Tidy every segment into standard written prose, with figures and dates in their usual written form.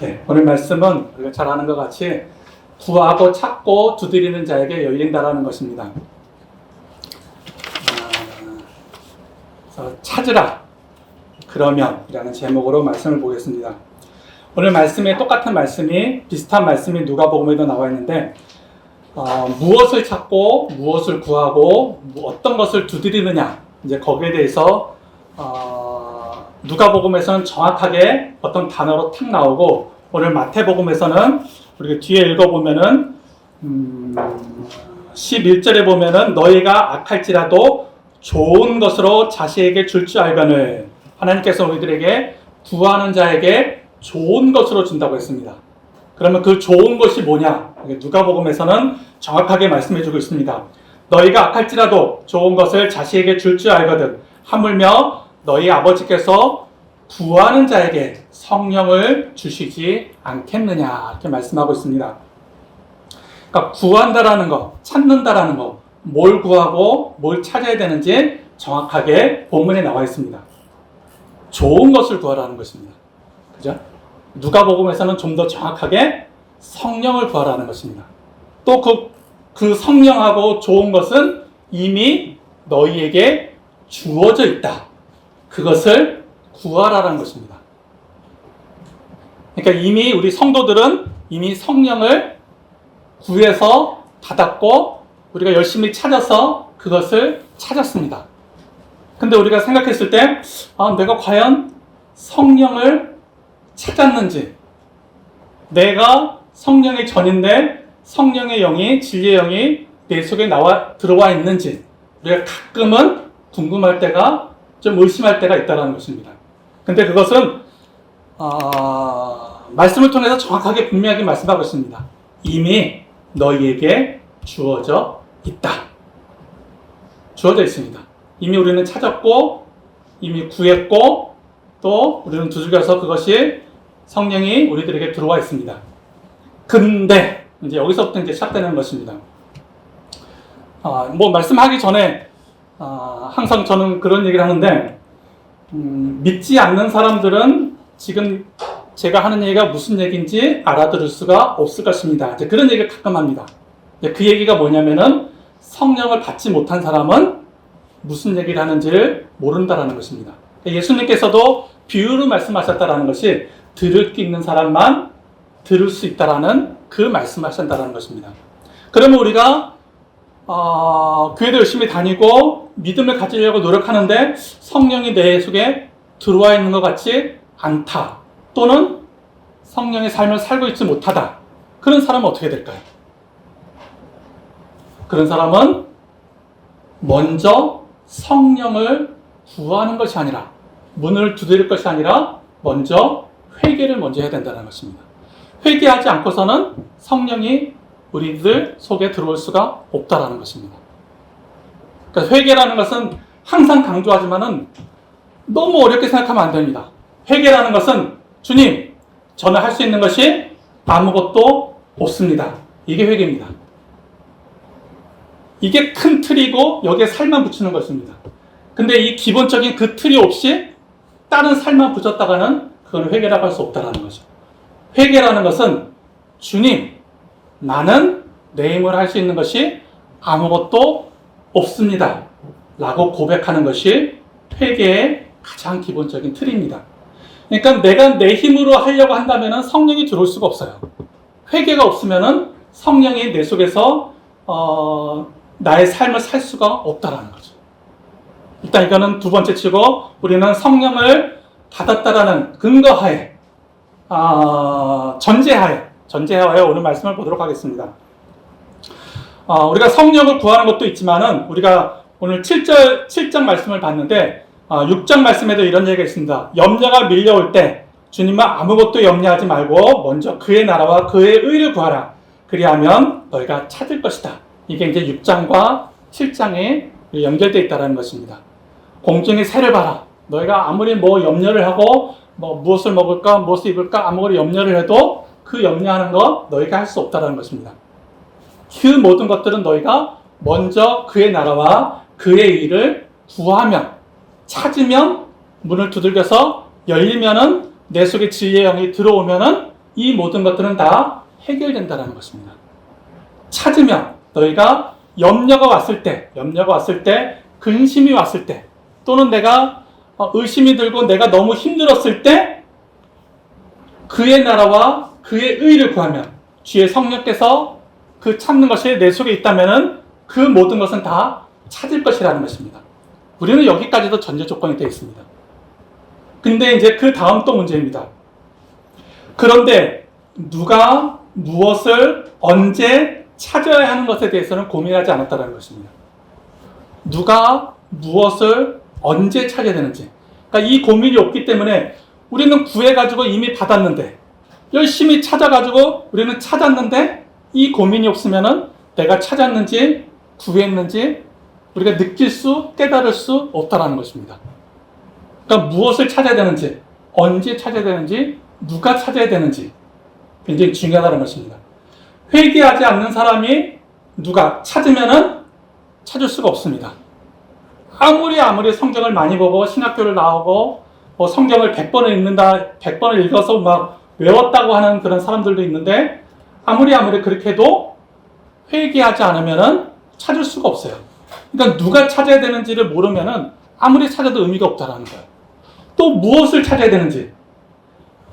네, 오늘 말씀은 우리가 잘 아는 것 같이 구하고 찾고 두드리는 자에게 열린다라는 것입니다. 찾으라 그러면 이라는 제목으로 말씀을 보겠습니다. 오늘 말씀에 똑같은 말씀이 비슷한 말씀이 누가복음에도 나와 있는데 무엇을 찾고 무엇을 구하고 어떤 것을 두드리느냐 이제 거기에 대해서 누가복음에서는 정확하게 어떤 단어로 탁 나오고 오늘 마태복음에서는 우리가 뒤에 읽어보면은 11절에 보면은 너희가 악할지라도 좋은 것으로 자식에게 줄 줄 알거늘 하나님께서 우리들에게 구하는 자에게 좋은 것으로 준다고 했습니다. 그러면 그 좋은 것이 뭐냐? 누가복음에서는 정확하게 말씀해주고 있습니다. 너희가 악할지라도 좋은 것을 자식에게 줄 줄 알거든 하물며 너희 아버지께서 구하는 자에게 성령을 주시지 않겠느냐 이렇게 말씀하고 있습니다. 그러니까 구한다라는 거, 찾는다라는 거, 뭘 구하고 뭘 찾아야 되는지 정확하게 본문에 나와 있습니다. 좋은 것을 구하라는 것입니다. 그죠? 누가복음에서는 좀 더 정확하게 성령을 구하라는 것입니다. 또 그 성령하고 좋은 것은 이미 너희에게 주어져 있다. 그것을 구하라는 것입니다. 그러니까 이미 우리 성도들은 이미 성령을 구해서 받았고 우리가 열심히 찾아서 그것을 찾았습니다. 근데 우리가 생각했을 때 내가 과연 성령을 찾았는지, 내가 성령의 전인데 성령의 영이, 진리의 영이 내 속에 들어와 있는지 우리가 가끔은 궁금할 때가, 좀 의심할 때가 있다는 것입니다. 근데 그것은 말씀을 통해서 정확하게 분명하게 말씀하고 있습니다. 이미 너희에게 주어져 있다. 주어져 있습니다. 이미 우리는 찾았고 이미 구했고 또 우리는 두들겨서 그것이 성령이 우리들에게 들어와 있습니다. 근데 이제 여기서부터 이제 시작되는 것입니다. 말씀하기 전에 항상 저는 그런 얘기를 하는데 믿지 않는 사람들은 지금 제가 하는 얘기가 무슨 얘기인지 알아들을 수가 없을 것입니다. 이제 그런 얘기를 가끔 합니다. 그 얘기가 뭐냐면은 성령을 받지 못한 사람은 무슨 얘기를 하는지를 모른다라는 것입니다. 예수님께서도 비유로 말씀하셨다라는 것이 들을 게 있는 사람만 들을 수 있다라는 그 말씀하신다라는 것입니다. 그러면 우리가 교회도 열심히 다니고 믿음을 가지려고 노력하는데 성령이 내 속에 들어와 있는 것 같지 않다. 또는 성령의 삶을 살고 있지 못하다. 그런 사람은 어떻게 될까요? 그런 사람은 먼저 성령을 구하는 것이 아니라, 문을 두드릴 것이 아니라 먼저 회개를 먼저 해야 된다는 것입니다. 회개하지 않고서는 성령이 우리들 속에 들어올 수가 없다라는 것입니다. 그러니까 회개라는 것은 항상 강조하지만은 너무 어렵게 생각하면 안 됩니다. 회개라는 것은 주님, 저는 할 수 있는 것이 아무것도 없습니다. 이게 회개입니다. 이게 큰 틀이고 여기에 살만 붙이는 것입니다. 근데 이 기본적인 그 틀이 없이 다른 살만 붙였다가는 그건 회개라고 할 수 없다는 거죠. 회개라는 것은 주님, 나는 내 힘으로 할 수 있는 것이 아무것도 없습니다. 라고 고백하는 것이 회개의 가장 기본적인 틀입니다. 그러니까 내가 내 힘으로 하려고 한다면 성령이 들어올 수가 없어요. 회개가 없으면 성령이 내 속에서 나의 삶을 살 수가 없다라는 거죠. 일단 이거는 두 번째 치고 우리는 성령을 받았다라는 근거하에 전제하에 오늘 말씀을 보도록 하겠습니다. 우리가 성령을 구하는 것도 있지만은 우리가 오늘 7장 말씀을 봤는데 6장 말씀에도 이런 얘기가 있습니다. 염려가 밀려올 때 주님은 아무것도 염려하지 말고 먼저 그의 나라와 그의 의를 구하라. 그리하면 너희가 찾을 것이다. 이게 이제 6장과 7장에 연결되어 있다는 것입니다. 공중의 새를 봐라. 너희가 아무리 염려를 하고 무엇을 먹을까 무엇을 입을까 아무리 염려를 해도 그 염려하는 거 너희가 할 수 없다는 것입니다. 그 모든 것들은 너희가 먼저 그의 나라와 그의 의를 구하면, 찾으면, 문을 두들겨서 열리면은 내 속에 진리의 영이 들어오면은 이 모든 것들은 다 해결된다는 것입니다. 찾으면 너희가 염려가 왔을 때, 근심이 왔을 때, 또는 내가 의심이 들고 내가 너무 힘들었을 때 그의 나라와 그의 의를 구하면 주의 성령께서 그 찾는 것이 내 속에 있다면 그 모든 것은 다 찾을 것이라는 것입니다. 우리는 여기까지도 전제 조건이 되어 있습니다. 근데 이제 그 다음 또 문제입니다. 그런데 누가 무엇을 언제 찾아야 하는 것에 대해서는 고민하지 않았다는 것입니다. 누가 무엇을 언제 찾아야 되는지. 그러니까 이 고민이 없기 때문에 우리는 구해가지고 이미 받았는데, 열심히 찾아가지고 우리는 찾았는데, 이 고민이 없으면은 내가 찾았는지 구했는지 우리가 느낄 수, 깨달을 수 없다라는 것입니다. 그러니까 무엇을 찾아야 되는지, 언제 찾아야 되는지, 누가 찾아야 되는지 굉장히 중요하다는 것입니다. 회개하지 않는 사람이 누가 찾으면은 찾을 수가 없습니다. 아무리 성경을 많이 보고 신학교를 나오고 뭐 성경을 100번을 읽는다, 100번을 읽어서 막 외웠다고 하는 그런 사람들도 있는데 아무리 그렇게 해도 회개하지 않으면은 찾을 수가 없어요. 그러니까 누가 찾아야 되는지를 모르면은 아무리 찾아도 의미가 없다라는 거예요. 또 무엇을 찾아야 되는지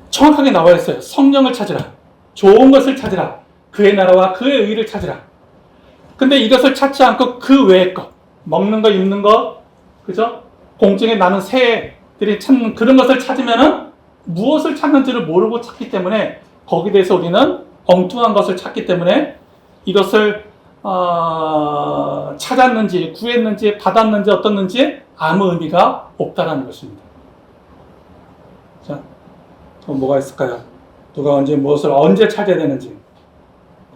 정확하게 나와 있어요. 성령을 찾으라. 좋은 것을 찾으라. 그의 나라와 그의 의를 찾으라. 근데 이것을 찾지 않고 그 외의 것, 먹는 거, 입는 거, 그죠? 공중에 나는 새들이 찾는 그런 것을 찾으면은 무엇을 찾는지를 모르고 찾기 때문에 거기에 대해서 우리는 엉뚱한 것을 찾기 때문에 이것을 찾았는지, 구했는지, 받았는지, 어떻는지 아무 의미가 없다라는 것입니다. 자, 또 뭐가 있을까요? 누가 무엇을 언제 찾아야 되는지.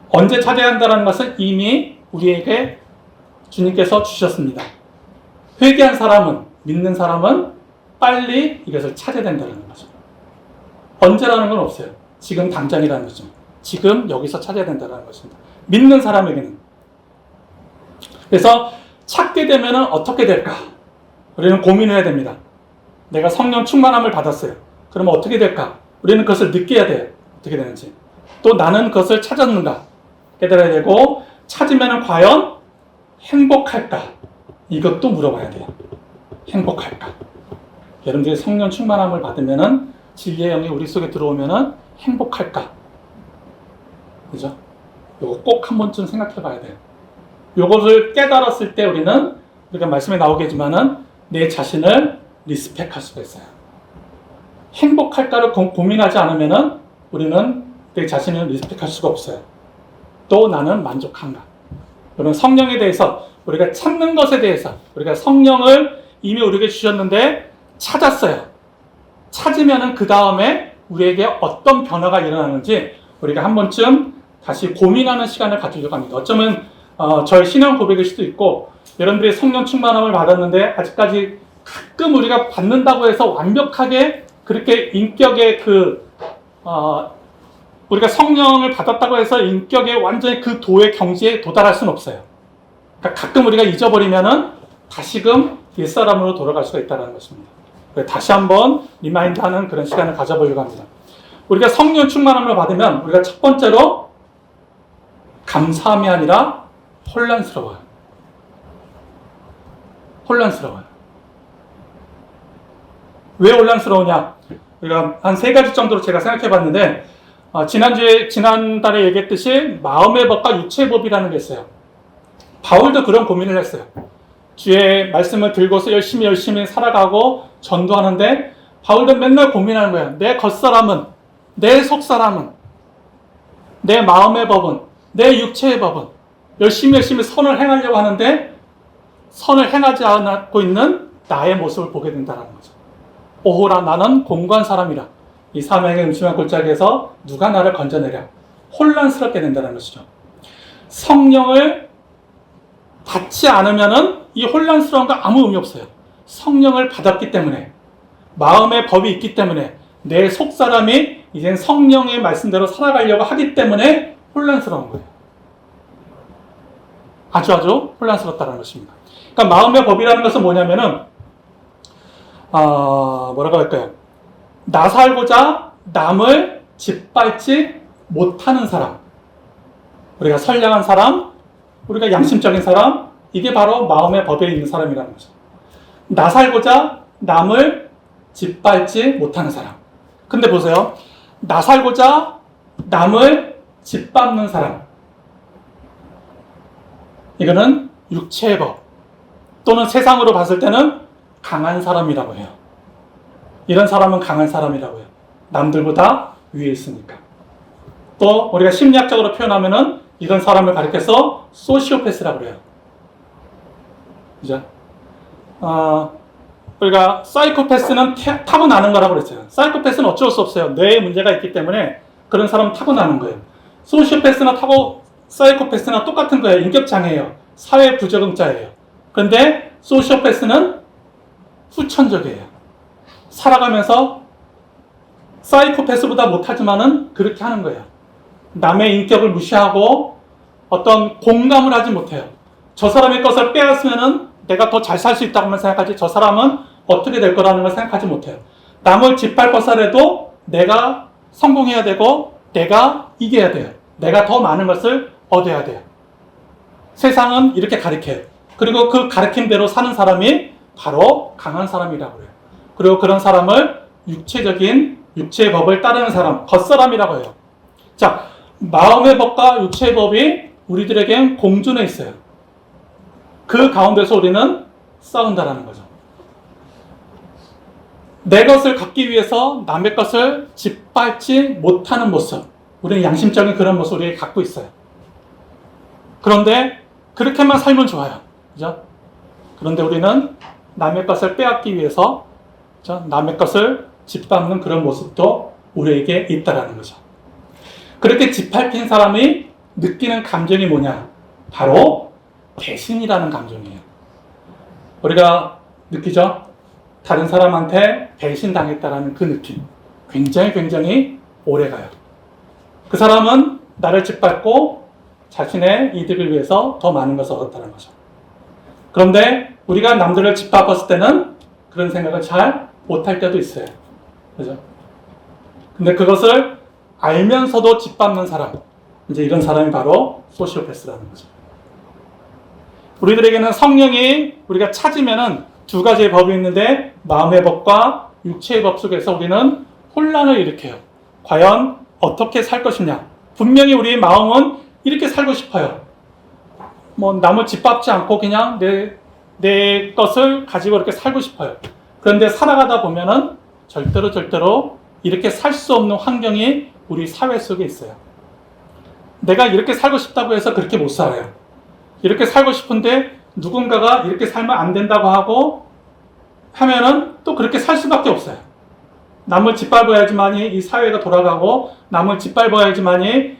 언제 찾아야 한다는 것은 이미 우리에게 주님께서 주셨습니다. 회개한 사람은, 믿는 사람은 빨리 이것을 찾아야 된다는 거죠. 언제라는 건 없어요. 지금 당장이라는 거죠. 지금 여기서 찾아야 된다는 것입니다. 믿는 사람에게는. 그래서 찾게 되면 어떻게 될까? 우리는 고민해야 됩니다. 내가 성령 충만함을 받았어요. 그러면 어떻게 될까? 우리는 그것을 느껴야 돼요. 어떻게 되는지. 또 나는 그것을 찾았는가? 깨달아야 되고, 찾으면 과연 행복할까? 이것도 물어봐야 돼요. 행복할까? 여러분들이 성령 충만함을 받으면은 진리의 영이 우리 속에 들어오면은 행복할까? 그죠? 이거 꼭 한 번쯤 생각해 봐야 돼요. 이것을 깨달았을 때 우리는 우리가 말씀에 나오겠지만은 내 자신을 리스펙할 수가 있어요. 행복할까를 고민하지 않으면은 우리는 내 자신을 리스펙할 수가 없어요. 또 나는 만족한가? 그러면 성령에 대해서 우리가 찾는 것에 대해서 우리가 성령을 이미 우리에게 주셨는데 찾았어요. 찾으면은 그 다음에 우리에게 어떤 변화가 일어나는지 우리가 한 번쯤 다시 고민하는 시간을 가지려고 합니다. 어쩌면 저의 신앙 고백일 수도 있고 여러분들이 성령 충만함을 받았는데 아직까지 가끔 우리가 받는다고 해서 완벽하게 그렇게 인격의 우리가 성령을 받았다고 해서 인격의 완전히 그 도의 경지에 도달할 수는 없어요. 그러니까 가끔 우리가 잊어버리면은 다시금 옛사람으로 돌아갈 수가 있다는 것입니다. 다시 한번 리마인드하는 그런 시간을 가져보려고 합니다. 우리가 성령 충만함을 받으면 우리가 첫 번째로 감사함이 아니라 혼란스러워요. 혼란스러워요. 왜 혼란스러우냐? 우리가 한 3가지 정도로 제가 생각해 봤는데 지난달에 얘기했듯이 마음의 법과 육체의 법이라는 게 있어요. 바울도 그런 고민을 했어요. 주의 말씀을 들고서 열심히 살아가고 전도하는데 바울도 맨날 고민하는 거예요. 내 겉사람은, 내 속사람은, 내 마음의 법은, 내 육체의 법은 열심히 선을 행하려고 하는데 선을 행하지 않고 있는 나의 모습을 보게 된다는 거죠. 오호라 나는 공고한 사람이라. 이 사명의 음침한 골짜기에서 누가 나를 건져내랴. 혼란스럽게 된다는 것이죠. 성령을 받지 않으면은 이 혼란스러운 거 아무 의미 없어요. 성령을 받았기 때문에, 마음의 법이 있기 때문에, 내 속사람이 이젠 성령의 말씀대로 살아가려고 하기 때문에 혼란스러운 거예요. 아주 혼란스럽다는 것입니다. 그러니까 마음의 법이라는 것은 뭐냐면은 뭐라고 할까요? 나 살고자 남을 짓밟지 못하는 사람, 우리가 선량한 사람, 우리가 양심적인 사람, 이게 바로 마음의 법에 있는 사람이라는 거죠. 나 살고자 남을 짓밟지 못하는 사람. 근데 보세요. 나 살고자 남을 짓밟는 사람. 이거는 육체의 법 또는 세상으로 봤을 때는 강한 사람이라고 해요. 이런 사람은 강한 사람이라고 해요. 남들보다 위에 있으니까. 또 우리가 심리학적으로 표현하면은 이런 사람을 가리켜서 소시오패스라고 그래요. 그죠? 우리가 사이코패스는 타고나는 거라고 그랬어요. 사이코패스는 어쩔 수 없어요. 뇌에 문제가 있기 때문에 그런 사람은 타고나는 거예요. 소시오패스나 사이코패스나 똑같은 거예요. 인격장애예요. 사회 부적응자예요. 그런데 소시오패스는 후천적이에요. 살아가면서 사이코패스보다 못하지만은 그렇게 하는 거예요. 남의 인격을 무시하고 어떤 공감을 하지 못해요. 저 사람의 것을 빼앗으면은 내가 더 잘 살 수 있다고만 생각하지 저 사람은 어떻게 될 거라는 걸 생각하지 못해요. 남을 짓밟아서라도 내가 성공해야 되고 내가 이겨야 돼요. 내가 더 많은 것을 얻어야 돼요. 세상은 이렇게 가르쳐요. 그리고 그 가르침대로 사는 사람이 바로 강한 사람이라고 해요. 그리고 그런 사람을 육체의 법을 따르는 사람, 겉사람이라고 해요. 자, 마음의 법과 육체의 법이 우리들에겐 공존해 있어요. 그 가운데서 우리는 싸운다라는 거죠. 내 것을 갖기 위해서 남의 것을 짓밟지 못하는 모습, 우리는 양심적인 그런 모습을 갖고 있어요. 그런데 그렇게만 살면 좋아요. 그죠? 그런데 우리는 남의 것을 빼앗기 위해서 남의 것을 짓밟는 그런 모습도 우리에게 있다라는 거죠. 그렇게 짓밟힌 사람이 느끼는 감정이 뭐냐? 바로 배신이라는 감정이에요. 우리가 느끼죠? 다른 사람한테 배신당했다라는 그 느낌. 굉장히 오래가요. 그 사람은 나를 짓밟고 자신의 이득을 위해서 더 많은 것을 얻었다는 거죠. 그런데 우리가 남들을 짓밟았을 때는 그런 생각을 잘 못할 때도 있어요. 그죠? 근데 그것을 알면서도 짓밟는 사람, 이제 이런 사람이 바로 소시오패스라는 거죠. 우리들에게는 성령이 우리가 찾으면은 두 가지의 법이 있는데 마음의 법과 육체의 법 속에서 우리는 혼란을 일으켜요. 과연 어떻게 살 것이냐? 분명히 우리의 마음은 이렇게 살고 싶어요. 남을 짓밟지 않고 그냥 내 것을 가지고 이렇게 살고 싶어요. 그런데 살아가다 보면은 절대로 이렇게 살 수 없는 환경이 우리 사회 속에 있어요. 내가 이렇게 살고 싶다고 해서 그렇게 못 살아요. 이렇게 살고 싶은데 누군가가 이렇게 살면 안 된다고 하면은 또 그렇게 살 수밖에 없어요. 남을 짓밟아야지만이 이 사회가 돌아가고 남을 짓밟아야지만이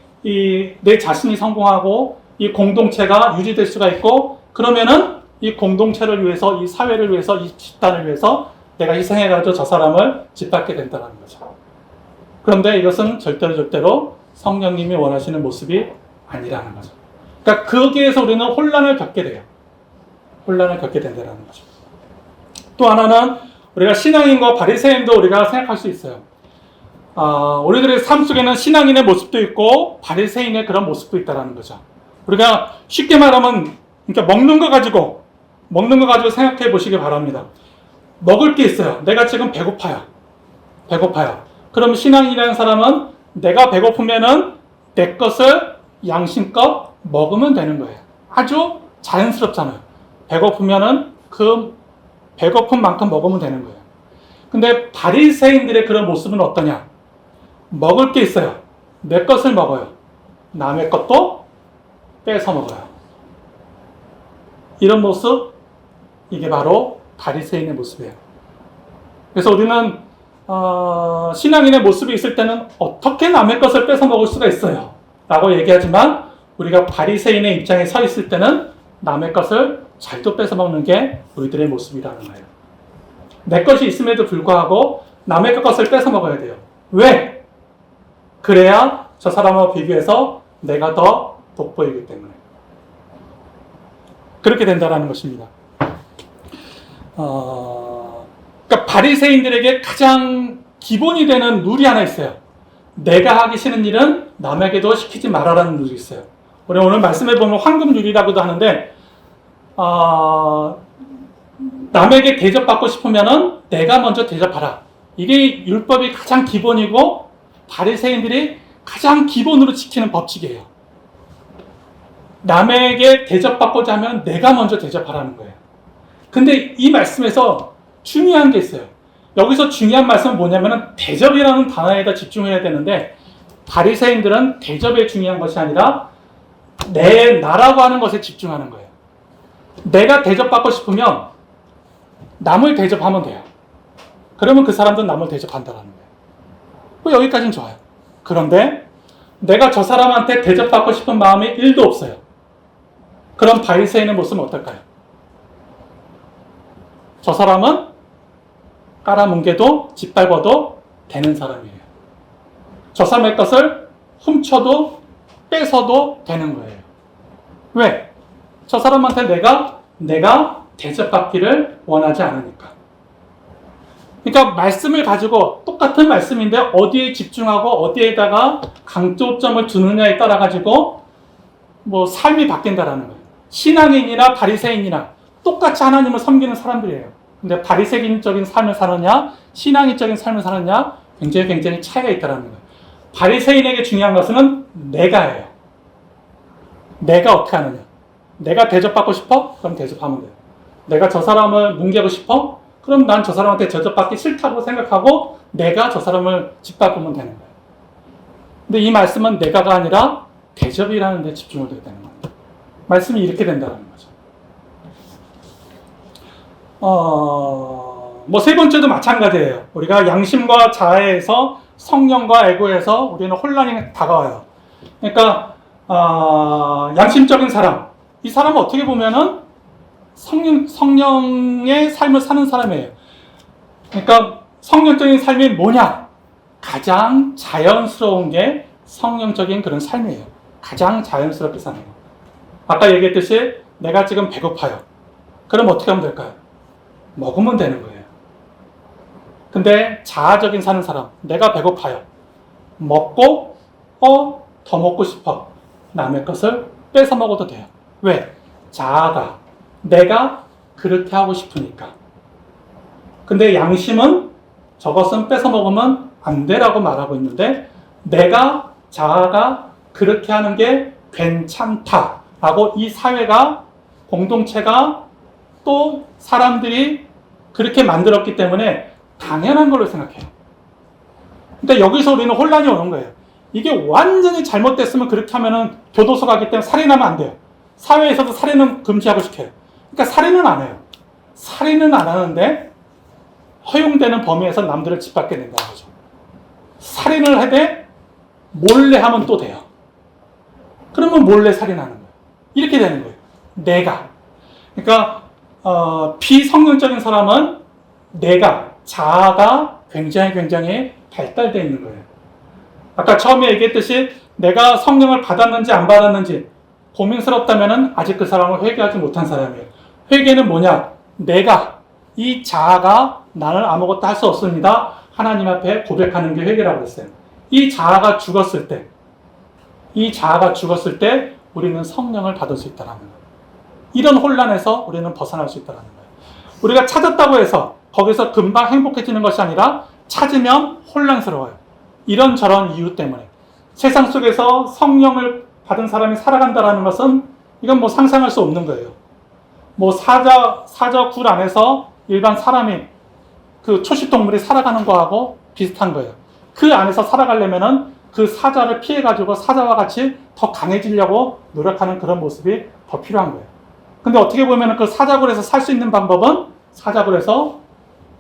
내 자신이 성공하고 이 공동체가 유지될 수가 있고 그러면은 이 공동체를 위해서 이 사회를 위해서 이 집단을 위해서 내가 희생해가지고 저 사람을 짓밟게 된다는 거죠. 그런데 이것은 절대로 성령님이 원하시는 모습이 아니라는 거죠. 그러니까 거기에서 우리는 혼란을 겪게 돼요. 혼란을 겪게 된다는 거죠. 또 하나는 우리가 신앙인과 바리새인도 우리가 생각할 수 있어요. 우리들의 삶 속에는 신앙인의 모습도 있고 바리새인의 그런 모습도 있다는 거죠. 우리가 쉽게 말하면 그러니까 먹는 거 가지고 생각해 보시기 바랍니다. 먹을 게 있어요. 내가 지금 배고파요. 그럼 신앙인이라는 사람은 내가 배고프면은 내 것을 양심껏 먹으면 되는 거예요. 아주 자연스럽잖아요. 배고프면은 그 배고픈 만큼 먹으면 되는 거예요. 근데 바리새인들의 그런 모습은 어떠냐? 먹을 게 있어요. 내 것을 먹어요. 남의 것도 뺏어 먹어요. 이런 모습, 이게 바로 바리새인의 모습이에요. 그래서 우리는 신앙인의 모습이 있을 때는 어떻게 남의 것을 뺏어 먹을 수가 있어요? 라고 얘기하지만 우리가 바리새인의 입장에 서 있을 때는 남의 것을 잘도 뺏어 먹는 게 우리들의 모습이라는 거예요. 내 것이 있음에도 불구하고 남의 것을 뺏어 먹어야 돼요. 왜? 그래야 저 사람과 비교해서 내가 더 돋보이기 때문에. 그렇게 된다는 것입니다. 그러니까 바리새인들에게 가장 기본이 되는 룰이 하나 있어요. 내가 하기 싫은 일은 남에게도 시키지 말아라는 룰이 있어요. 우리 오늘 말씀해 보면 황금률이라고도 하는데 남에게 대접받고 싶으면은 내가 먼저 대접하라. 이게 율법이 가장 기본이고 바리새인들이 가장 기본으로 지키는 법칙이에요. 남에게 대접받고자 하면 내가 먼저 대접하라는 거예요. 근데 이 말씀에서 중요한 게 있어요. 여기서 중요한 말씀은 뭐냐면은 대접이라는 단어에다 집중해야 되는데 바리새인들은 대접에 중요한 것이 아니라 나라고 하는 것에 집중하는 거예요. 내가 대접받고 싶으면 남을 대접하면 돼요. 그러면 그 사람도 남을 대접한다는 거예요. 뭐 여기까지는 좋아요. 그런데 내가 저 사람한테 대접받고 싶은 마음이 1도 없어요. 그럼 바리새인의 모습은 어떨까요? 저 사람은 깔아뭉개도 짓밟아도 되는 사람이에요. 저 사람의 것을 훔쳐도 뺏어도 되는 거예요. 왜? 저 사람한테 내가 대접받기를 원하지 않으니까. 그러니까 말씀을 가지고 똑같은 말씀인데 어디에 집중하고 어디에다가 강조점을 두느냐에 따라 가지고 뭐 삶이 바뀐다라는 거예요. 신앙인이나 바리새인이나 똑같이 하나님을 섬기는 사람들이에요. 근데 바리새인적인 삶을 사느냐 신앙인적인 삶을 사느냐 굉장히 차이가 있다라는 거예요. 바리새인에게 중요한 것은 내가예요. 내가 어떻게 하느냐. 내가 대접받고 싶어? 그럼 대접하면 돼요. 내가 저 사람을 뭉개고 싶어? 그럼 난 저 사람한테 대접받기 싫다고 생각하고 내가 저 사람을 짓밟으면 되는 거예요. 근데 이 말씀은 내가가 아니라 대접이라는 데 집중을 해야 되는 거예요. 말씀이 이렇게 된다는 거죠. 뭐 세 번째도 마찬가지예요. 우리가 양심과 자아에서 성령과 에고에서 우리는 혼란이 다가와요. 그러니까 양심적인 사람, 이 사람은 어떻게 보면은 성령의 삶을 사는 사람이에요. 그러니까 성령적인 삶이 뭐냐? 가장 자연스러운 게 성령적인 그런 삶이에요. 가장 자연스럽게 사는 거. 아까 얘기했듯이 내가 지금 배고파요. 그럼 어떻게 하면 될까요? 먹으면 되는 거예요. 근데 자아적인 사는 사람, 내가 배고파요. 먹고 더 먹고 싶어. 남의 것을 뺏어 먹어도 돼요. 왜? 자아가 내가 그렇게 하고 싶으니까. 근데 양심은 저것은 뺏어 먹으면 안 돼라고 말하고 있는데 자아가 그렇게 하는 게 괜찮다라고 이 사회가 공동체가 또 사람들이 그렇게 만들었기 때문에 당연한 걸로 생각해요. 근데 여기서 우리는 혼란이 오는 거예요. 이게 완전히 잘못됐으면 그렇게 하면은 교도소 가기 때문에 살인하면 안 돼요. 사회에서도 살인은 금지하고 시켜요. 그러니까 살인은 안 해요. 살인은 안 하는데 허용되는 범위에서 남들을 짓밟게 된다는 거죠. 살인을 하되 몰래 하면 또 돼요. 그러면 몰래 살인하는 거예요. 이렇게 되는 거예요. 내가. 그러니까 비성령적인 사람은 자아가 굉장히 발달되어 있는 거예요. 아까 처음에 얘기했듯이 내가 성령을 받았는지 안 받았는지 고민스럽다면 아직 그 사람을 회개하지 못한 사람이에요. 회개는 뭐냐? 이 자아가 나는 아무것도 할 수 없습니다. 하나님 앞에 고백하는 게 회개라고 했어요. 이 자아가 죽었을 때 우리는 성령을 받을 수 있다는 거예요. 이런 혼란에서 우리는 벗어날 수 있다는 거예요. 우리가 찾았다고 해서 거기서 금방 행복해지는 것이 아니라 찾으면 혼란스러워요. 이런저런 이유 때문에. 세상 속에서 성령을 받은 사람이 살아간다는 것은 이건 뭐 상상할 수 없는 거예요. 뭐 사자굴 안에서 일반 사람이 그 초식동물이 살아가는 거하고 비슷한 거예요. 그 안에서 살아가려면은 그 사자를 피해가지고 사자와 같이 더 강해지려고 노력하는 그런 모습이 더 필요한 거예요. 근데 어떻게 보면 그 사자굴에서 살 수 있는 방법은 사자굴에서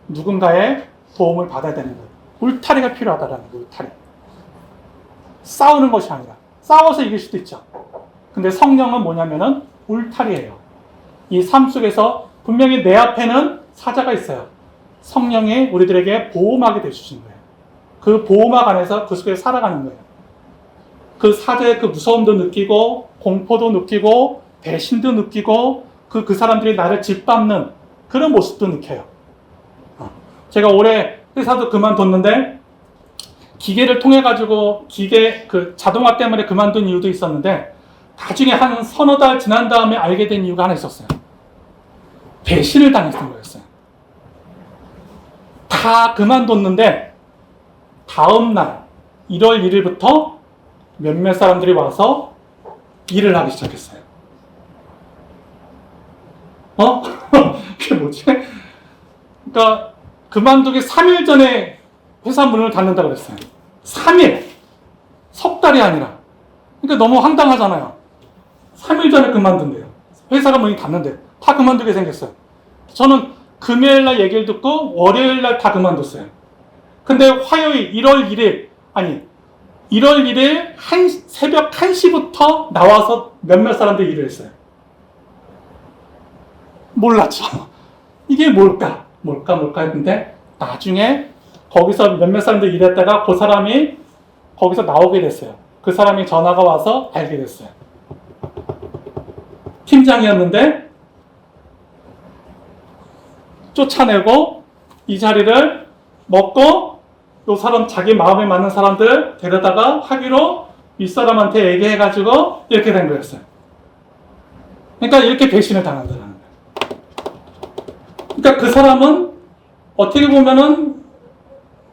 누군가의 도움을 받아야 되는 거예요. 울타리가 필요하다라는 거예요. 울타리. 싸우는 것이 아니라 싸워서 이길 수도 있죠. 근데 성령은 뭐냐면은 울타리예요. 이 삶 속에서 분명히 내 앞에는 사자가 있어요. 성령이 우리들에게 보호막이 되어주신 거예요. 그 보호막 안에서 그 속에 살아가는 거예요. 그 사자의 그 무서움도 느끼고 공포도 느끼고 배신도 느끼고 그 사람들이 나를 짓밟는 그런 모습도 느껴요. 제가 올해 회사도 그만뒀는데 기계를 통해 가지고 기계 그 자동화 때문에 그만둔 이유도 있었는데 나중에 한 서너 달 지난 다음에 알게 된 이유가 하나 있었어요. 배신을 당했던 거였어요. 다 그만뒀는데 다음 날 1월 1일부터 몇몇 사람들이 와서 일을 하기 시작했어요. 그게 뭐지? 그러니까 그만두기 3일 전에 회사 문을 닫는다고 그랬어요. 3일! 석 달이 아니라. 그러니까 너무 황당하잖아요. 3일 전에 그만둔대요. 회사가 문이 닫는데 다 그만두게 생겼어요. 저는 금요일날 얘기를 듣고 월요일날 다 그만뒀어요. 근데 화요일 1월 1일 아니 1월 1일 새벽 1시부터 나와서 몇몇 사람들이 일을 했어요. 몰랐죠. 이게 뭘까 했는데 나중에 거기서 몇몇 사람들이 일했다가 그 사람이 거기서 나오게 됐어요. 그 사람이 전화가 와서 알게 됐어요. 팀장이었는데 쫓아내고 이 자리를 먹고 요 사람 자기 마음에 맞는 사람들 데려다가 하기로 윗사람한테 얘기해가지고 이렇게 된 거였어요. 그러니까 이렇게 배신을 당한다는 거예요. 그러니까 그 사람은 어떻게 보면은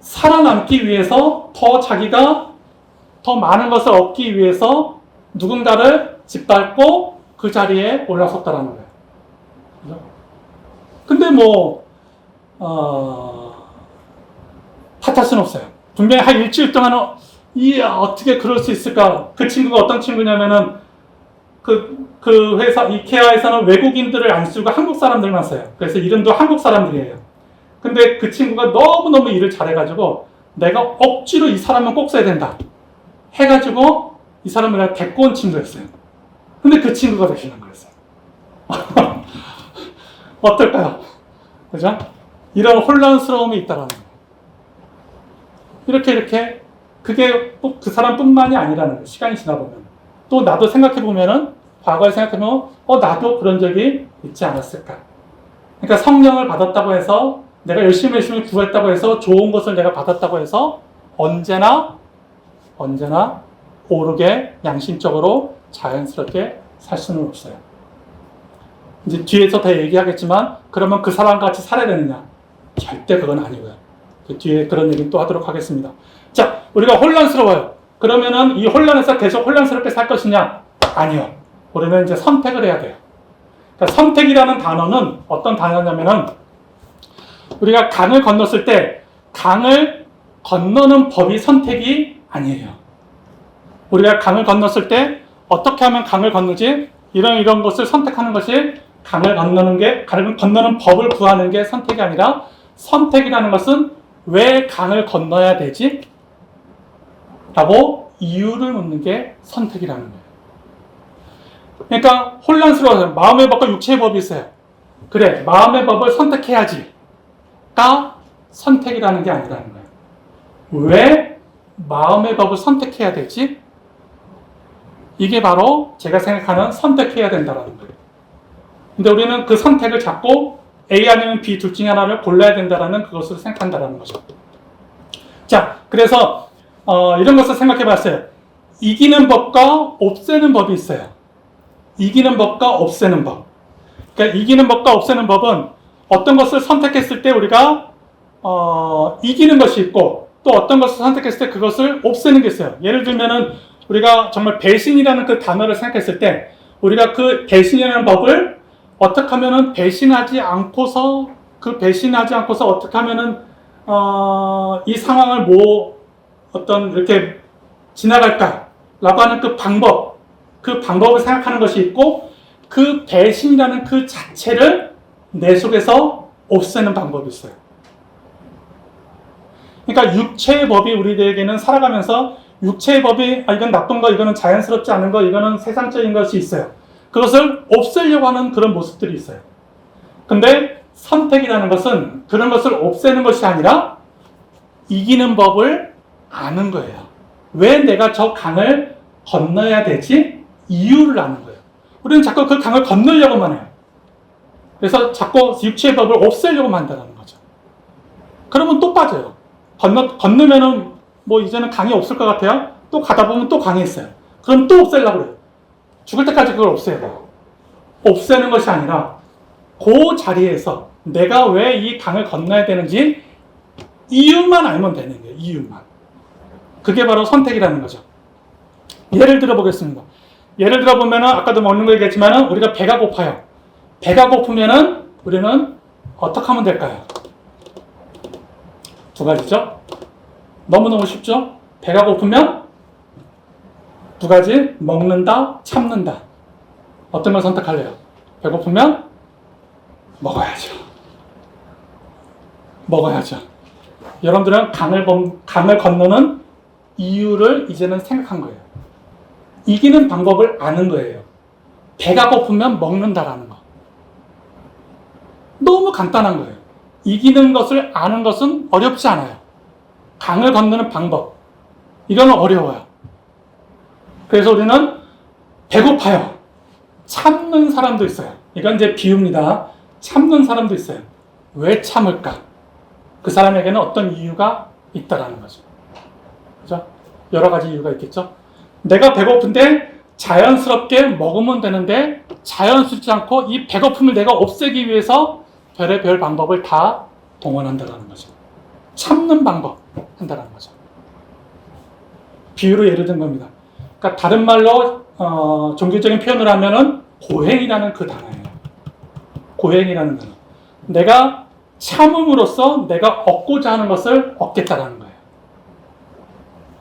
살아남기 위해서 더 자기가 더 많은 것을 얻기 위해서 누군가를 짓밟고 그 자리에 올라섰다라는 거예요. 그죠? 근데 탓할 수는 없어요. 분명히 한 일주일 동안은 어떻게 그럴 수 있을까? 그 친구가 어떤 친구냐면은 그 회사 이케아에서는 외국인들을 안 쓰고 한국 사람들만 써요. 그래서 이름도 한국 사람들이에요. 근데 그 친구가 너무너무 일을 잘해가지고 내가 억지로 이 사람은 꼭 써야 된다 해가지고 이 사람을 내가 데리고 온 친구였어요. 근데 그 친구가 배신한 거였어요. 어떨까요? 그죠? 이런 혼란스러움이 있다라는 거예요. 이렇게 그게 꼭 그 사람뿐만이 아니라는 거예요. 시간이 지나보면 또 나도 생각해보면은 과거에 생각해보면 나도 그런 적이 있지 않았을까. 그러니까 성령을 받았다고 해서 내가 열심히 구했다고 해서 좋은 것을 내가 받았다고 해서 언제나 오르게 양심적으로 자연스럽게 살 수는 없어요. 이제 뒤에서 더 얘기하겠지만 그러면 그 사람 같이 살아야 되느냐? 절대 그건 아니고요. 그 뒤에 그런 얘기는 또 하도록 하겠습니다. 자, 우리가 혼란스러워요. 그러면은 이 혼란에서 계속 혼란스럽게 살 것이냐? 아니요. 우리는 이제 선택을 해야 돼요. 그러니까 선택이라는 단어는 어떤 단어냐면은 우리가 강을 건넜을 때 강을 건너는 법이 선택이 아니에요. 우리가 강을 건넜을 때 어떻게 하면 강을 건너지? 이런 것을 선택하는 것이 강을 건너는 법을 구하는 게 선택이 아니라 선택이라는 것은 왜 강을 건너야 되지? 라고 이유를 묻는 게 선택이라는 거예요. 그러니까 혼란스러워요. 마음의 법과 육체의 법이 있어요. 그래, 마음의 법을 선택해야지. 가 선택이라는 게 아니라는 거예요. 왜 마음의 법을 선택해야 되지? 이게 바로 제가 생각하는 선택해야 된다는 거예요. 근데 우리는 그 선택을 잡고 A 아니면 B 둘 중에 하나를 골라야 된다는 그것을 생각한다는 거죠. 자, 그래서 이런 것을 생각해 봤어요. 이기는 법과 없애는 법이 있어요. 이기는 법과 없애는 법. 그러니까 이기는 법과 없애는 법은 어떤 것을 선택했을 때 우리가 이기는 것이 있고 또 어떤 것을 선택했을 때 그것을 없애는 게 있어요. 예를 들면은 우리가 정말 배신이라는 그 단어를 생각했을 때 우리가 그 배신이라는 법을 어떻게 하면은 배신하지 않고서 어떻게 하면은 이 상황을 이렇게 지나갈까라고 하는 그 방법을 생각하는 것이 있고 그 배신이라는 그 자체를 내 속에서 없애는 방법이 있어요. 그러니까 육체의 법이 우리들에게는 살아가면서 육체의 법이 이건 나쁜 거, 이거는 자연스럽지 않은 거, 이거는 세상적인 것이 있어요. 그것을 없애려고 하는 그런 모습들이 있어요. 근데 선택이라는 것은 그런 것을 없애는 것이 아니라 이기는 법을 아는 거예요. 왜 내가 저 강을 건너야 되지? 이유를 아는 거예요. 우리는 자꾸 그 강을 건너려고만 해요. 그래서 자꾸 육체의 법을 없애려고 한다는 거죠. 그러면 또 빠져요. 건너면은 뭐 이제는 강이 없을 것 같아요. 또 가다 보면 또 강이 있어요. 그럼 또 없애려고 그래요. 죽을 때까지 그걸 없애야 돼요. 없애는 것이 아니라 그 자리에서 내가 왜 이 강을 건너야 되는지 이유만 알면 되는 거예요. 이유만. 그게 바로 선택이라는 거죠. 예를 들어 보겠습니다. 예를 들어 보면은 아까도 먹는 거 얘기했지만은 우리가 배가 고파요. 배가 고프면은 우리는 어떻게 하면 될까요? 두 가지죠. 너무너무 쉽죠? 배가 고프면 두 가지, 먹는다, 참는다. 어떤 걸 선택할래요? 배고프면 먹어야죠. 먹어야죠. 여러분들은 강을 건너는 이유를 이제는 생각한 거예요. 이기는 방법을 아는 거예요. 배가 고프면 먹는다라는 거. 너무 간단한 거예요. 이기는 것을 아는 것은 어렵지 않아요. 강을 건너는 방법. 이건 어려워요. 그래서 우리는 배고파요. 참는 사람도 있어요. 이건 이제 비유입니다. 참는 사람도 있어요. 왜 참을까? 그 사람에게는 어떤 이유가 있다라는 거죠. 그죠? 여러 가지 이유가 있겠죠? 내가 배고픈데 자연스럽게 먹으면 되는데 자연스럽지 않고 이 배고픔을 내가 없애기 위해서 별의별 방법을 다 동원한다라는 거죠. 참는 방법 한다라는 거죠. 비유로 예를 든 겁니다. 그러니까 다른 말로 종교적인 표현을 하면은 고행이라는 그 단어예요. 고행이라는 단어. 내가 참음으로써 내가 얻고자 하는 것을 얻겠다라는 거예요.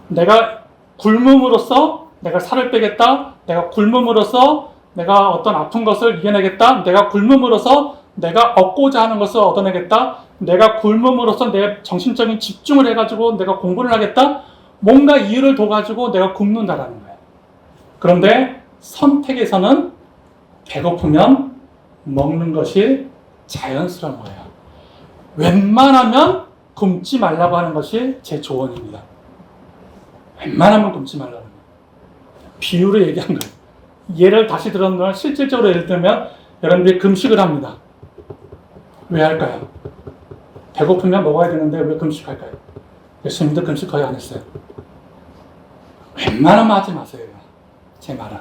내가 굶음으로써 내가 살을 빼겠다. 내가 굶음으로써 내가 어떤 아픈 것을 이겨내겠다. 내가 굶음으로써 내가 얻고자 하는 것을 얻어내겠다. 내가 굶음으로써 내 정신적인 집중을 해가지고 내가 공부를 하겠다. 뭔가 이유를 둬가지고 내가 굶는다라는 거예요. 그런데 선택에서는 배고프면 먹는 것이 자연스러운 거예요. 웬만하면 굶지 말라고 하는 것이 제 조언입니다. 웬만하면 굶지 말라는 거예요. 비유로 얘기한 거예요. 예를 다시 들었는데 실질적으로 예를 들면 여러분들이 금식을 합니다. 왜 할까요? 배고프면 먹어야 되는데 왜 금식할까요? 예수님도 금식 거의 안 했어요. 웬만하면 하지 마세요. 제 말은.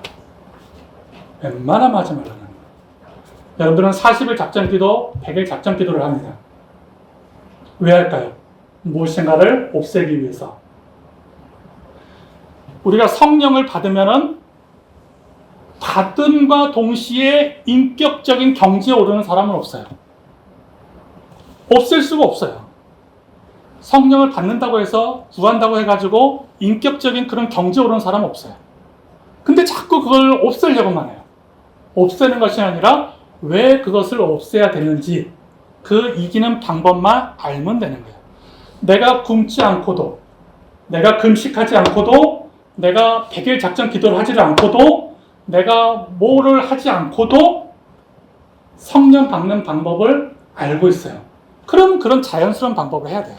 웬만하면 하지 말라는 거예요. 여러분들은 40일 작전기도, 100일 작전기도를 합니다. 왜 할까요? 무엇인가를 없애기 위해서. 우리가 성령을 받으면은 받음과 동시에 인격적인 경지에 오르는 사람은 없어요. 없앨 수가 없어요. 성령을 받는다고 해서 구한다고 해가지고 인격적인 그런 경지에 오르는 사람은 없어요. 근데 자꾸 그걸 없애려고만 해요. 없애는 것이 아니라 왜 그것을 없애야 되는지 그 이기는 방법만 알면 되는 거예요. 내가 굶지 않고도, 내가 금식하지 않고도, 내가 100일 작전 기도를 하지 않고도, 내가 뭐를 하지 않고도 성령 받는 방법을 알고 있어요. 그럼 그런 자연스러운 방법을 해야 돼요.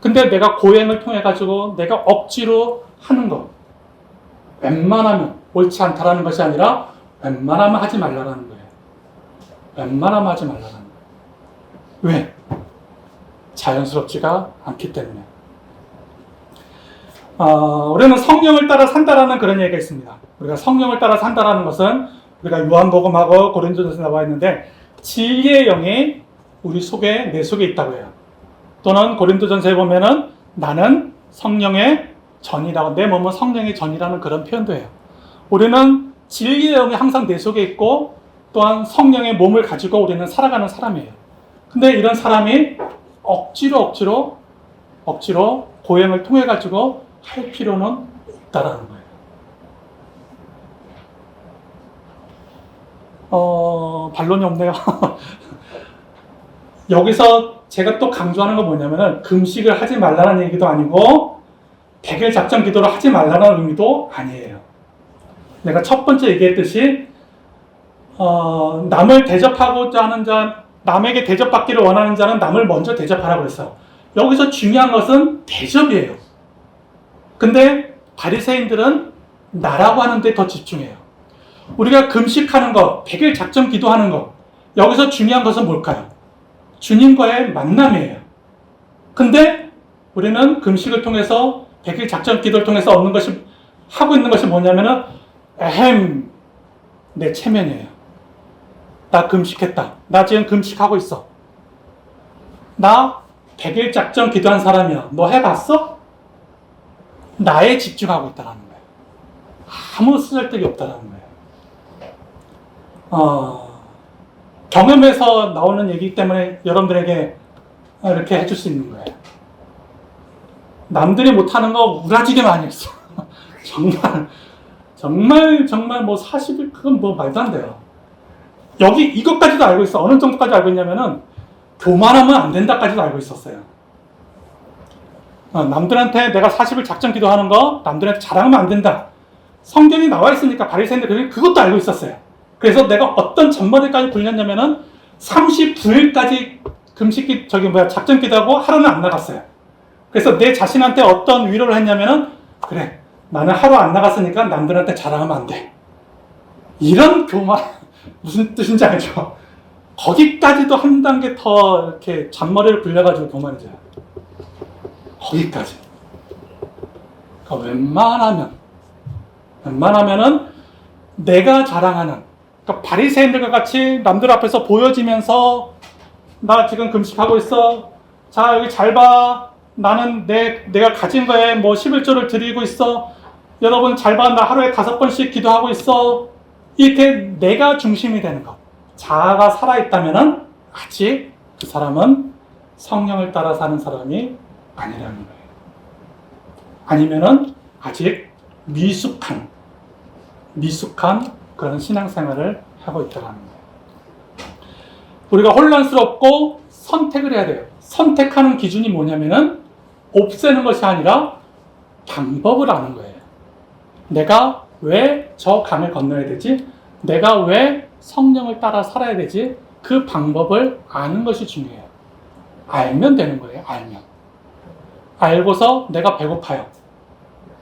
근데 내가 고행을 통해 가지고 내가 억지로 하는 거 웬만하면 옳지 않다라는 것이 아니라 웬만하면 하지 말라는 거예요. 웬만하면 하지 말라는 거예요. 왜? 자연스럽지가 않기 때문에. 우리는 성령을 따라 산다라는 그런 얘기가 있습니다. 우리가 성령을 따라 산다라는 것은 우리가 요한복음하고 고린도전서에 나와 있는데 진리의 영이 우리 속에, 내 속에 있다고 해요. 또는 고린도전서에 보면은 나는 성령의 전이라고, 내 몸은 성령의 전이라는 그런 표현도 해요. 우리는 진리의 영이 항상 내 속에 있고 또한 성령의 몸을 가지고 우리는 살아가는 사람이에요. 근데 이런 사람이 억지로 고행을 통해 가지고 할 필요는 없다라는 거예요. 반론이 없네요. 여기서 제가 또 강조하는 건 뭐냐면은 금식을 하지 말라는 얘기도 아니고 100일 작전 기도를 하지 말라는 의미도 아니에요. 내가 첫 번째 얘기했듯이 남을 대접하고자 하는 자, 남에게 대접받기를 원하는 자는 남을 먼저 대접하라고 했어요. 여기서 중요한 것은 대접이에요. 근데 바리새인들은 나라고 하는 데 더 집중해요. 우리가 금식하는 것, 100일 작전 기도하는 것, 여기서 중요한 것은 뭘까요? 주님과의 만남이에요. 근데 우리는 금식을 통해서 100일 작전 기도를 통해서 얻는 것이, 하고 있는 것이 뭐냐면은, 내 체면이에요. 나 금식했다. 나 지금 금식하고 있어. 나 100일 작전 기도한 사람이야. 너 해봤어? 나에 집중하고 있다는 거예요. 아무 쓰잘데기 없다는 거예요. 경험에서 나오는 얘기 때문에 여러분들에게 이렇게 해줄 수 있는 거예요. 남들이 못하는 거 우라지게 많이 했어. 정말 뭐 40일, 그건 뭐 말도 안 돼요. 여기 이것까지도 알고 있어. 어느 정도까지 알고 있냐면은, 교만하면 안 된다까지도 알고 있었어요. 남들한테 내가 40일 작전 기도하는 거 남들한테 자랑하면 안 된다. 성경이 나와 있으니까 바리새인들 그것도 알고 있었어요. 그래서 내가 어떤 잔머리까지 굴렸냐면은 39일까지 작전 기도하고 하루는 안 나갔어요. 그래서 내 자신한테 어떤 위로를 했냐면은, 그래, 나는 하루 안 나갔으니까 남들한테 자랑하면 안 돼. 이런 교만, 무슨 뜻인지 알죠? 거기까지도 한 단계 더 이렇게 잔머리를 굴려가지고 교만해져요. 거기까지. 그러니까 웬만하면은 내가 자랑하는, 그러니까 바리새인들과 같이 남들 앞에서 보여지면서, 나 지금 금식하고 있어. 자, 여기 잘 봐. 나는 내가 가진 거에 뭐 11조를 드리고 있어. 여러분 잘 봐. 나 하루에 5번씩 기도하고 있어. 이렇게 내가 중심이 되는 것. 자아가 살아있다면은 아직 그 사람은 성령을 따라 사는 사람이 아니라는 거예요. 아니면은 아직 미숙한 그런 신앙생활을 하고 있다는 거예요. 우리가 혼란스럽고 선택을 해야 돼요. 선택하는 기준이 뭐냐면은 없애는 것이 아니라 방법을 아는 거예요. 내가 왜 저 강을 건너야 되지? 내가 왜 성령을 따라 살아야 되지? 그 방법을 아는 것이 중요해요. 알면 되는 거예요. 알고서 내가 배고파요.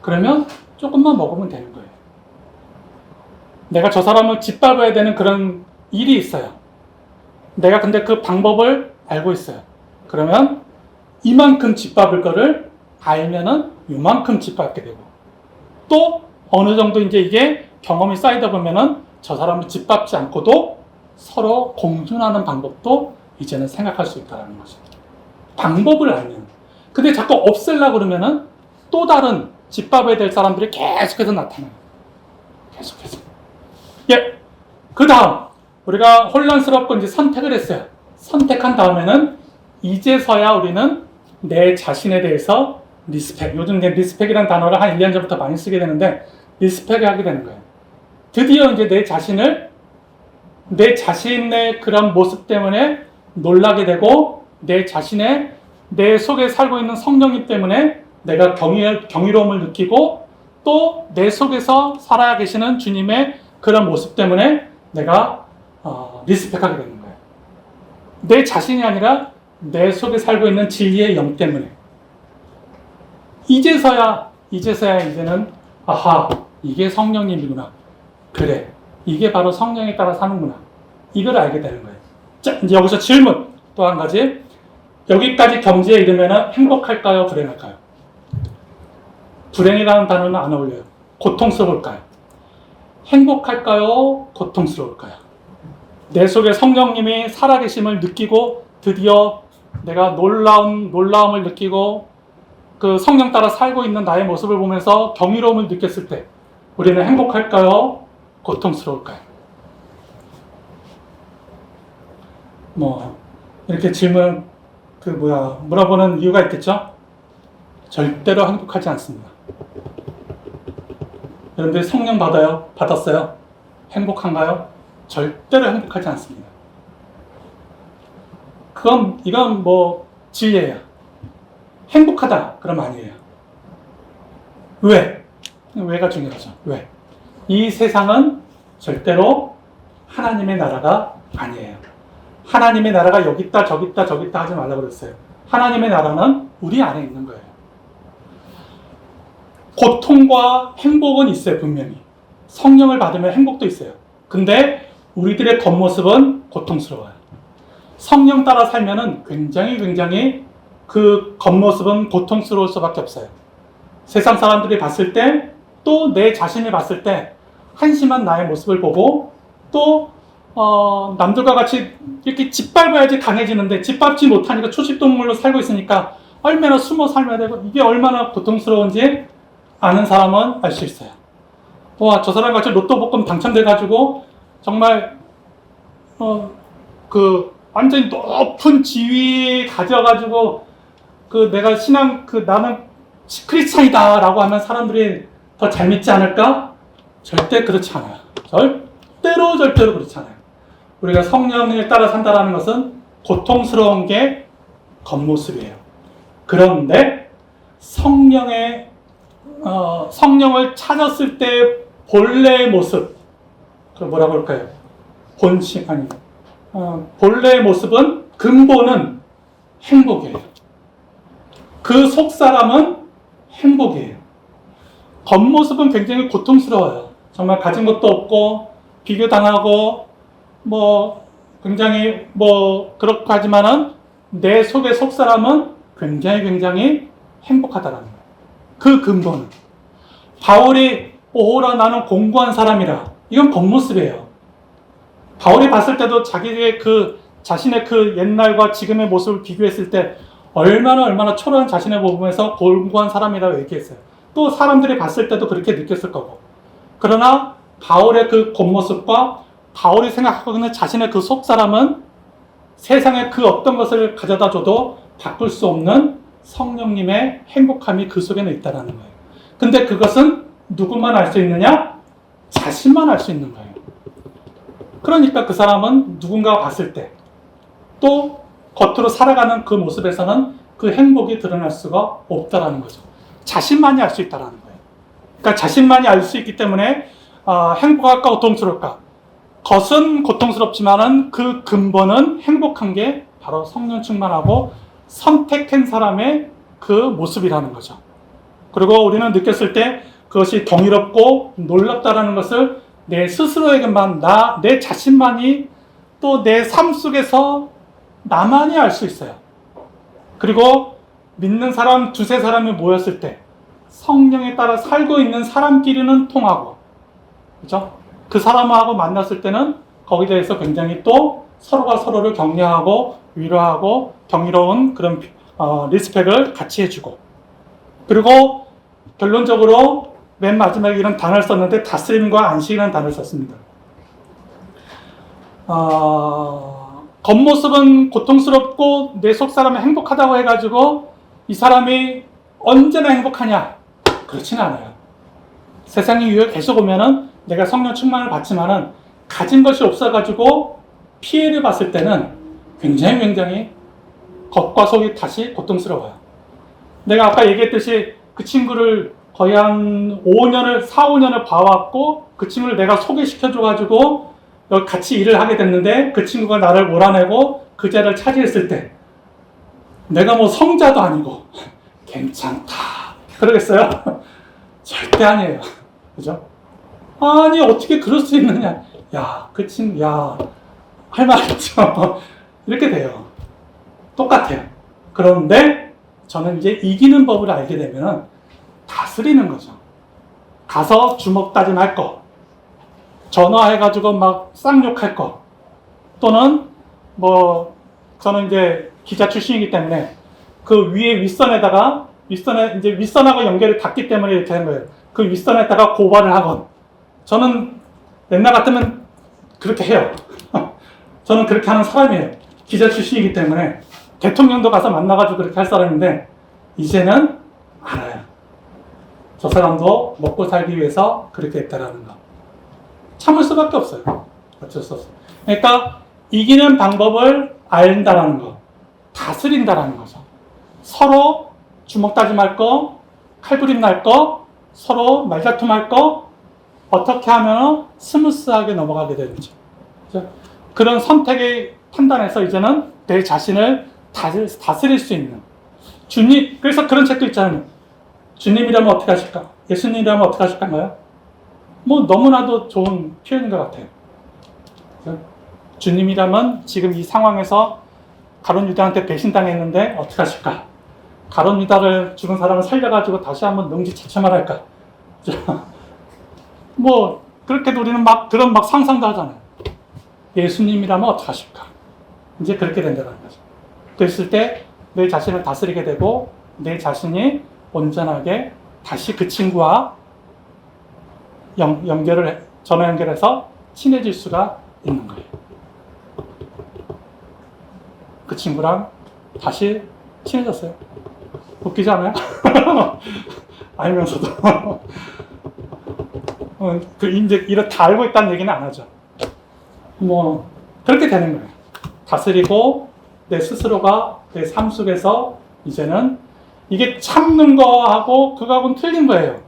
그러면 조금만 먹으면 되는 거예요. 내가 저 사람을 짓밟아야 되는 그런 일이 있어요. 내가 근데 그 방법을 알고 있어요. 그러면 이만큼 짓밟을 거를 알면은 이만큼 짓밟게 되고, 또 어느 정도 이제 이게 경험이 쌓이다 보면은 저 사람을 짓밟지 않고도 서로 공존하는 방법도 이제는 생각할 수 있다는 거죠. 방법을 알면. 근데 자꾸 없애려고 그러면은 또 다른 짓밟아야 될 사람들이 계속해서 나타나요. 계속해서. 그 다음, 우리가 혼란스럽고 이제 선택을 했어요. 선택한 다음에는 이제서야 우리는 내 자신에 대해서 리스펙. 요즘 리스펙이라는 단어를 한 1년 전부터 많이 쓰게 되는데, 리스펙을 하게 되는 거예요. 드디어 이제 내 자신의 그런 모습 때문에 놀라게 되고, 내 속에 살고 있는 성령님 때문에 내가 경이로움을 느끼고, 또 내 속에서 살아야 계시는 주님의 그런 모습 때문에 내가 리스펙하게 되는 거예요. 내 자신이 아니라 내 속에 살고 있는 진리의 영 때문에. 이제는 이게 성령님이구나. 그래, 이게 바로 성령에 따라 사는구나. 이걸 알게 되는 거예요. 자, 이제 여기서 질문 또 한 가지. 여기까지 경지에 이르면 행복할까요? 불행할까요? 불행이라는 단어는 안 어울려요. 고통스러울까요? 행복할까요? 고통스러울까요? 내 속에 성령님이 살아계심을 느끼고 드디어 내가 놀라움을 느끼고 그 성령 따라 살고 있는 나의 모습을 보면서 경이로움을 느꼈을 때 우리는 행복할까요? 고통스러울까요? 이렇게 질문 물어보는 이유가 있겠죠? 절대로 행복하지 않습니다. 여러분들 성령 받았어요? 행복한가요? 절대로 행복하지 않습니다. 이건 진리예요. 행복하다, 그럼 아니에요. 왜? 왜가 중요하죠. 왜? 이 세상은 절대로 하나님의 나라가 아니에요. 하나님의 나라가 여기 있다, 저기 있다, 저기 있다 하지 말라고 그랬어요. 하나님의 나라는 우리 안에 있는 거예요. 고통과 행복은 있어요, 분명히. 성령을 받으면 행복도 있어요. 근데 우리들의 겉모습은 고통스러워요. 성령 따라 살면은 굉장히 그 겉모습은 고통스러울 수밖에 없어요. 세상 사람들이 봤을 때, 또 내 자신이 봤을 때 한심한 나의 모습을 보고, 또 남들과 같이 이렇게 짓밟아야지 강해지는데 짓밟지 못하니까 초식동물로 살고 있으니까 얼마나 숨어 살아야 되고 이게 얼마나 고통스러운지 아는 사람은 알 수 있어요. 와, 저 사람 같이 로또 복권 당첨돼가지고 정말 완전히 높은 지위 가져가지고 내가 신앙 나는 크리스찬이다라고 하면 사람들이 더 잘 믿지 않을까? 절대 그렇지 않아요. 절대로 그렇지 않아요. 우리가 성령을 따라 산다는 것은 고통스러운 게 겉모습이에요. 그런데 성령을 찾았을 때 본래의 모습, 뭐라고 할까요? 본래의 모습은, 근본은 행복이에요. 그 속사람은 행복이에요. 겉모습은 굉장히 고통스러워요. 정말 가진 것도 없고 비교당하고 굉장히 그렇고 하지만은 내 속의 속사람은 굉장히 행복하다라는 거예요. 그 근본은. 바울이 오호라 나는 공고한 사람이라, 이건 겉모습이에요. 바울이 봤을 때도 자신의 옛날과 지금의 모습을 비교했을 때 얼마나 초라한 자신의 모습에서 공고한 사람이라고 얘기했어요. 또 사람들이 봤을 때도 그렇게 느꼈을 거고. 그러나 바울의 그 겉모습과 바울이 생각하고 있는 자신의 그 속사람은 세상의 그 어떤 것을 가져다 줘도 바꿀 수 없는 성령님의 행복함이 그 속에는 있다는 거예요. 근데 그것은 누구만 알 수 있느냐? 자신만 알 수 있는 거예요. 그러니까 그 사람은 누군가가 봤을 때, 또 겉으로 살아가는 그 모습에서는 그 행복이 드러날 수가 없다라는 거죠. 자신만이 알 수 있다라는 거예요. 그러니까 자신만이 알 수 있기 때문에 행복할까 고통스러울까? 겉은 고통스럽지만은 그 근본은 행복한 게 바로 성령 충만하고 선택한 사람의 그 모습이라는 거죠. 그리고 우리는 느꼈을 때 그것이 경이롭고 놀랍다라는 것을 내 스스로에게만, 내 자신만이, 또 내 삶 속에서 나만이 알 수 있어요. 그리고 믿는 사람 두세 사람이 모였을 때 성령에 따라 살고 있는 사람끼리는 통하고, 그죠? 그 사람하고 만났을 때는 거기에 대해서 굉장히 또 서로가 서로를 격려하고 위로하고 경이로운 그런 리스펙을 같이 해주고, 그리고 결론적으로 맨 마지막에 이런 단어를 썼는데 다스림과 안식이라는 단어를 썼습니다. 겉모습은 고통스럽고 내 속사람은 행복하다고 해가지고 이 사람이 언제나 행복하냐? 그렇지는 않아요. 세상의 유혹 계속 오면은 내가 성령 충만을 받지만은 가진 것이 없어가지고 피해를 봤을 때는 굉장히 겉과 속이 다시 고통스러워요. 내가 아까 얘기했듯이 그 친구를 거의 한 4, 5년을 봐왔고 그 친구를 내가 소개시켜줘가지고 여기 같이 일을 하게 됐는데 그 친구가 나를 몰아내고 그 자리를 차지했을 때 내가 성자도 아니고 괜찮다 그러겠어요? 절대 아니에요. 그죠? 아니 어떻게 그럴 수 있느냐. 그 친구 할 말 있죠. 이렇게 돼요. 똑같아요. 그런데 저는 이제 이기는 법을 알게 되면 다스리는 거죠. 가서 주먹 다짐할 거, 전화해가지고 막 쌍욕할 거, 또는 저는 이제 기자 출신이기 때문에 그 위에 윗선하고 연결이 닿기 때문에 이렇게 하는 거예요. 그 윗선에다가 고발을 하건, 저는 옛날 같으면 그렇게 해요. 저는 그렇게 하는 사람이에요. 기자 출신이기 때문에 대통령도 가서 만나가지고 그렇게 할 사람인데 이제는 알아요. 저 사람도 먹고 살기 위해서 그렇게 했다라는 거. 참을 수밖에 없어요. 어쩔 수 없어요. 그러니까 이기는 방법을 알다라는 거, 다스린다라는 거죠. 서로 주먹 다짐할 거, 칼부림 날 거, 서로 말다툼할 거, 어떻게 하면 스무스하게 넘어가게 되는지. 그런 선택의 판단에서 이제는 내 자신을 다스릴 수 있는 주님. 그래서 그런 책도 있잖아요. 주님이라면 어떻게 하실까? 예수님이라면 어떻게 하실까요? 너무나도 좋은 표현인 것 같아요. 주님이라면 지금 이 상황에서 가룟 유다한테 배신당했는데 어떻게 하실까? 가론 유다를 죽은 사람을 살려가지고 다시 한번 능지처참할까? 뭐 그렇게도 우리는 막 그런 막 상상도 하잖아요. 예수님이라면 어떡하실까? 이제 그렇게 된다는 거죠. 그랬을 때 내 자신을 다스리게 되고 내 자신이 온전하게 다시 그 친구와 전화 연결해서 친해질 수가 있는 거예요. 그 친구랑 다시 친해졌어요. 웃기지 않아요? 알면서도. 이제 이런 다 알고 있다는 얘기는 안 하죠. 뭐, 그렇게 되는 거예요. 다스리고 내 스스로가 내 삶 속에서 이제는 이게 참는 거하고 그거하고는 틀린 거예요.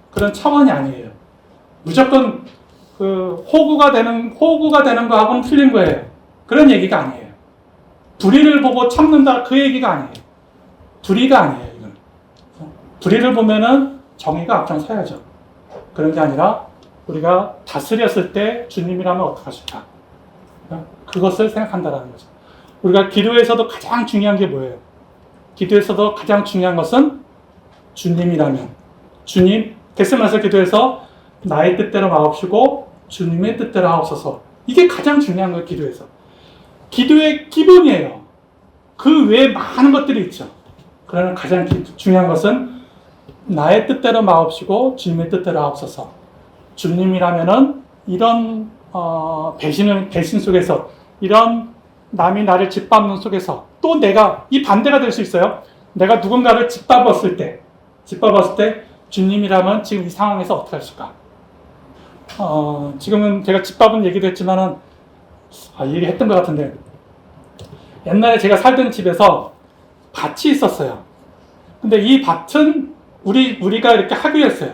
그런 차원이 아니에요. 무조건 호구가 되는 거하고는 틀린 거예요. 그런 얘기가 아니에요. 불의를 보고 참는다 그 얘기가 아니에요. 불의가 아니에요, 이건. 불의를 보면은 정의가 앞장서야죠. 그런 게 아니라 우리가 다스렸을 때 주님이라면 어떡하실까? 그것을 생각한다라는 거죠. 우리가 기도에서도 가장 중요한 게 뭐예요? 기도에서도 가장 중요한 것은 주님이라면. 주님, 겟세마네 기도에서 나의 뜻대로 마옵시고 주님의 뜻대로 하옵소서. 이게 가장 중요한 거예요, 기도에서. 기도의 기본이에요. 그 외에 많은 것들이 있죠. 그러나 가장 중요한 것은 나의 뜻대로 마옵시고 주님의 뜻대로 하옵소서. 주님이라면은 이런 배신 속에서, 이런 남이 나를 짓밟는 속에서 또 내가 이 반대가 될 수 있어요. 내가 누군가를 짓밟았을 때 주님이라면 지금 이 상황에서 어떻게 하실까? 지금은 제가 짓밟은 얘기도 했지만은 얘기했던 것 같은데, 옛날에 제가 살던 집에서 밭이 있었어요. 근데 이 밭은 우리가 이렇게 하기로 했어요.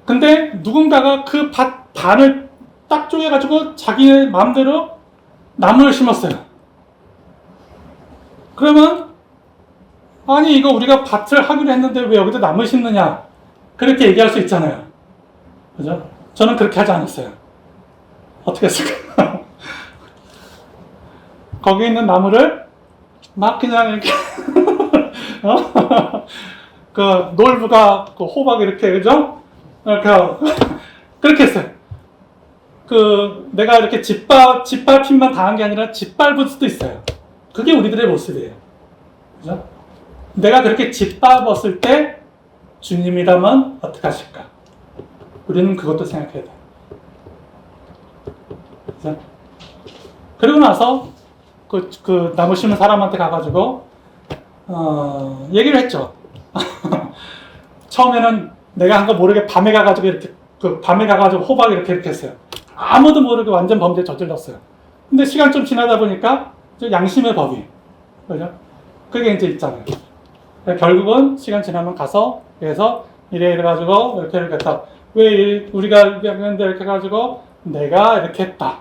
근데 누군가가 그 반을 딱 쪼개가지고 자기 마음대로 나무를 심었어요. 그러면 아니 이거 우리가 밭을 하기로 했는데 왜 여기다 나무를 심느냐, 그렇게 얘기할 수 있잖아요. 그죠? 저는 그렇게 하지 않았어요. 어떻게 했을까? 거기 있는 나무를 막 그냥 이렇게 그 놀부가 그 호박 이렇게, 그죠? 이렇게 그렇게 했어요. 내가 이렇게 짓밟힘만 당한 게 아니라 짓밟을 수도 있어요. 그게 우리들의 모습이에요. 그죠? 내가 그렇게 짓밟았을 때 주님이라면 어떻게 하실까? 우리는 그것도 생각해야 돼요. 그죠? 그리고 나서 그 나무 심은 사람한테 가가지고 얘기를 했죠. 처음에는 내가 한 거 모르게 밤에 가가지고 이렇게 호박 이렇게 했어요. 아무도 모르게 완전 범죄 저질렀어요. 근데 시간 좀 지나다 보니까 양심의 법이, 그죠? 그게 이제 있잖아요. 결국은 시간 지나면 가서 그래서 이래가지고 이렇게 했다. 왜 우리가 이렇게 해가지고 내가 이렇게 했다.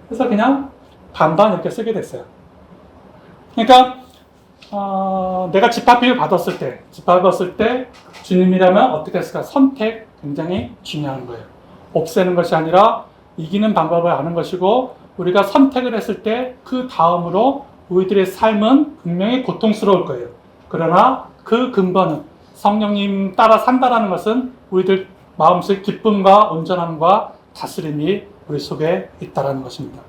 그래서 그냥 반반 이렇게 쓰게 됐어요. 그러니까 내가 짓밟힘을 받았을 때 주님이라면 어떻게 했을까? 선택 굉장히 중요한 거예요. 없애는 것이 아니라 이기는 방법을 아는 것이고, 우리가 선택을 했을 때 그 다음으로 우리들의 삶은 분명히 고통스러울 거예요. 그러나 그 근본은 성령님 따라 산다라는 것은 우리들 마음속 기쁨과 온전함과 다스림이 우리 속에 있다라는 것입니다.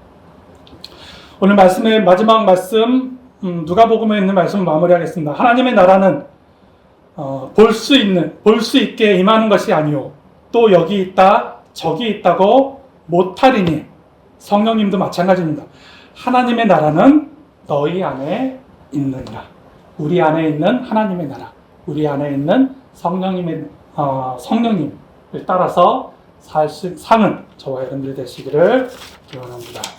오늘 말씀의 마지막 말씀, 누가복음에 있는 말씀을 마무리하겠습니다. 하나님의 나라는 볼 수 있게 임하는 것이 아니요 또 여기 있다 저기 있다고 못하리니. 성령님도 마찬가지입니다. 하나님의 나라는 너희 안에 있느니라. 우리 안에 있는 하나님의 나라, 우리 안에 있는 성령님을 따라서 사는 저와 여러분들이 되시기를 기원합니다.